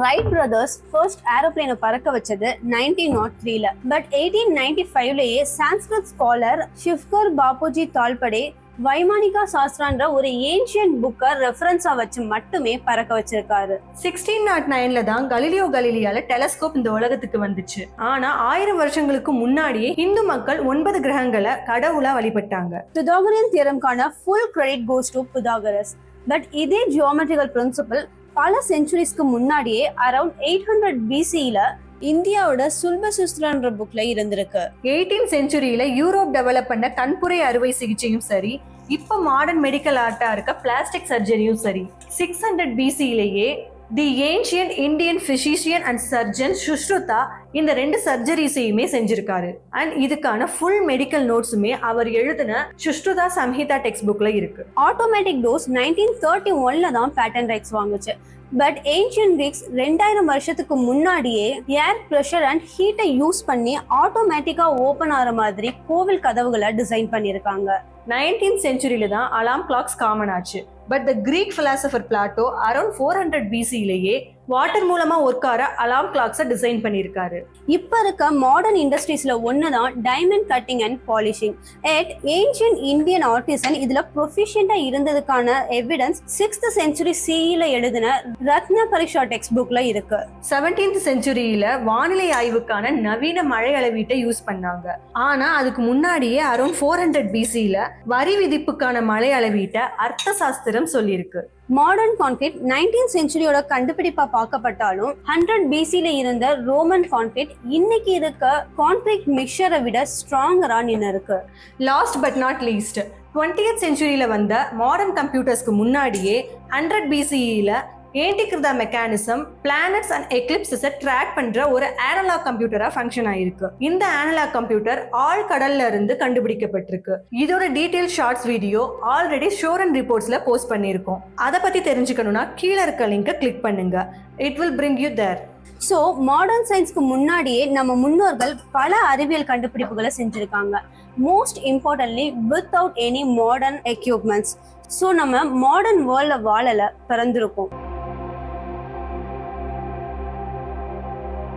Wright brothers first ஏரோப்ளேனை பறக்க வச்சது 1903ல. But 1895லயே Sanskrit scholar ஷிவ்கர் Babuji தால்படே வைமானிகா சாஸ்திரான்ற ஒரு ஏன்ஷியன்ட் புக்கை ரெஃபரன்ஸா வச்சு மட்டுமே பறக்க வச்சிருக்காரு. 1609ல தான் கலிலியோ கலீலியால டெலஸ்கோப் இந்த உலகத்துக்கு வந்துச்சு. ஆனா 1000 வருஷங்களுக்கு முன்னாடியே இந்து மக்கள் 9 கிரகங்களை கடவுளா வழிபட்டாங்க. பிதாகரன் தியரம்கான full credit goes to Pythagoras. But இதே ஜியோமெட்ரிக்கல் பிரின்சிபல் பல செஞ்சுரிஸ்க்கு முன்னாடியே அரௌண்ட் 800 BCல இந்தியாவோட சுல்பசுஸ்திரன்ற புக்ல இருந்திருக்கு. 18th செஞ்சுரியில யூரோப் டெவலப் பண்ண கண்புரை அறுவை சிகிச்சையும் சரி, இப்ப மாடர்ன் மெடிக்கல் ஆர்ட்டா இருக்க பிளாஸ்டிக் சர்ஜரியும் சரி, 600 BCலேயே the ancient Indian physician and surgeon Sushruta இந்த 2 சர்ஜரிஸையுமே செஞ்சிருக்காரு. அண்ட் இதுக்கான ஃபுல் மெடிக்கல் நோட்ஸுமே அவர் எழுதின சுஷ்ருதா சம்ஹிதா டெக்ஸ்ட் புக்ல இருக்கு. ஆட்டோமேட்டிக் டோஸ் 1931ல தான் பேட்டன் ரைட்ஸ் வாங்குச்சு. பட் ஏன்ஷியன் கிரீக்ஸ் 2000 வருஷத்துக்கு முன்னாடியே ஏர் ப்ரெஷர் அண்ட் ஹீட்டை யூஸ் பண்ணி ஆட்டோமேட்டிக்கா ஓபன் ஆகிற மாதிரி கோவில் கதவுகளை டிசைன் பண்ணியிருக்காங்க. 19th செஞ்சுரியில தான் அலாம் கிளாக்ஸ் காமன் ஆச்சு. But the Greek philosopher Plato around 400 BCலேயே வாட்டர் மூலமா ஒர்க் ஆகிற அலாம் கிளாக்ஸை டிசைன் பண்ணியிருக்காரு. இப்ப இருக்க மாடர்ன் இண்டஸ்ட்ரீஸ்ல ஒண்ணுதான் diamond cutting and polishing. Ancient Indian artisan இதுல ப்ரொஃபிஷியண்டா இருந்ததுக்கான எவிடன்ஸ் 6th செஞ்சுரி CEல எழுதின ரத்ன பரிஷா டெக்ஸ்ட் புக்ல இருக்கு. 17th செஞ்சுரியில வானிலை ஆய்வுக்கான நவீன மழை அளவீட்டை யூஸ் பண்ணாங்க. ஆனா அதுக்கு முன்னாடியே அரௌண்ட் 400 BCல வரி விதிப்புக்கான மழை அளவீட்டை அர்த்த சாஸ்திரம் சொல்லியிருக்கு. மாடர்ன் கான்கிரீட் 19th செஞ்சுரியோட கண்டுபிடிப்பா பார்க்கப்பட்டாலும் 100 BCல இருந்த ரோமன் கான்கிரீட் இன்னைக்கு இருக்க கான்கிரீட் மிக்சரை விட ஸ்ட்ராங்கரா நின்று இருக்கு. Last but not least 20th செஞ்சுரியில வந்த மாடர்ன் கம்ப்யூட்டர்ஸ்க்கு முன்னாடியே 100 BCல ஏண்டிகிருதா மெக்கானிசம் பிளானட்ஸ் அண்ட் எக்லிப்ஸஸை ட்ராக் பண்ற ஒரு அனலாக் கம்ப்யூட்டரா ஃபங்க்ஷன் ஆயிருக்கு. இந்த அனலாக் கம்ப்யூட்டர் ஆழ் கடல்ல இருந்து கண்டுபிடிக்கப்பட்டிருக்கு. இதோட detail shorts video already shore and ரிப்போர்ட்ஸ்ல போஸ்ட் பண்ணியிருக்கோம். அதை பத்தி தெரிஞ்சுக்கணும்னா கீழே இருக்க லிங்கை கிளிக் பண்ணுங்க. It will bring you there. So modern சயின்ஸ்க்கு முன்னாடியே நம்ம முன்னோர்கள் பல அறிவியல் கண்டுபிடிப்புகளை செஞ்சுருக்காங்க. Most importantly without any modern equipments. So நம்ம மாடர்ன் வேர்ல்டில் வாழலை பிறந்திருக்கோம்.